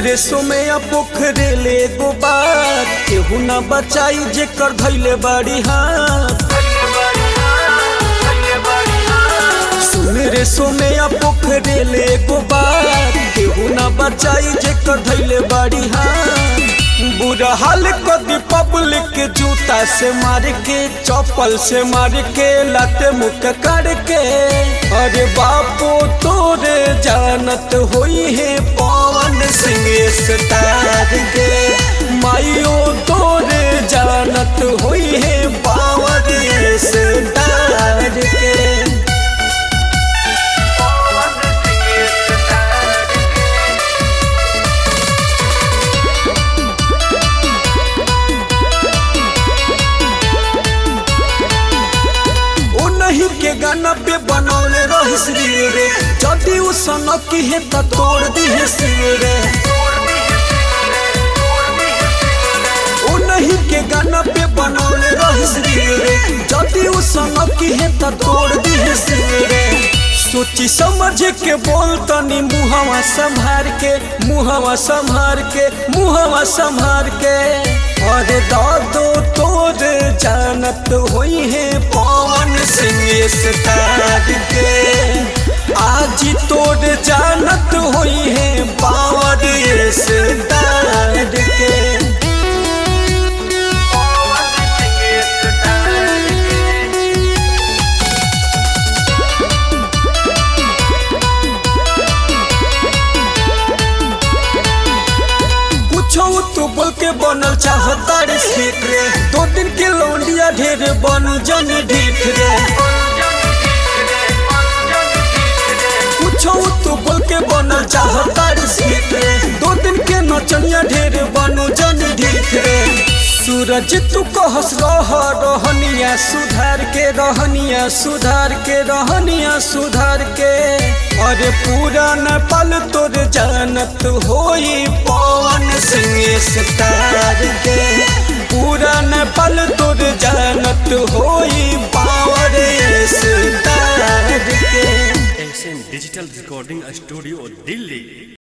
रे सोमया पोखरे ले गोबार केहू ना बचाई जेकर धैले बाड़ी हाथ। सुन रे सोमया पोखरे ले गोबार केहू ना बचाई जेकर धैले बाड़ी हाथ। बुरा हाल कदी पब्लिक के जूता से मार के चप्पल से मार के लाते मुख कर के। अरे बापो तोरे जानत होई है पवन सिंह स्टार के। माइयो तोरे जानत होई है पावर स्टार के। के गाना पे बनौले रही सिर रे जदि उ सनक है त तोड़ दी है सिर रे। ओ नहीं के गाना पे बनौले रही सिर रे जदि उ सनक है त तोड़ दी है सिर रे। सोची समझ के बोल तनी मुहवा संभार के मुहवा संभार के मुहवा संभार के। अरे दादो तोर जानत होई है पवन सिंह स्टार के। आज तोर जानत होई है पावर स्टार के। तू बोल के बनल चाहता रे सीट रे 2 दिन के लौंडिया ढेर बन जन ढीठ रे। पूछो तू बोल के बनल चाहता रे सीट रे 2 दिन के नचनिया ढेर बन जन ढीठ रे। सूरज तू कहस रहनिया सुधार के रहनिया सुधार के रहनिया सुधार के। अरे पूरा नेपाल तोर जानत होई पवन सिंह स्टार के। पूरा नेपाल तोर जानत होई पावर स्टार के। SN digital recording studio Delhi.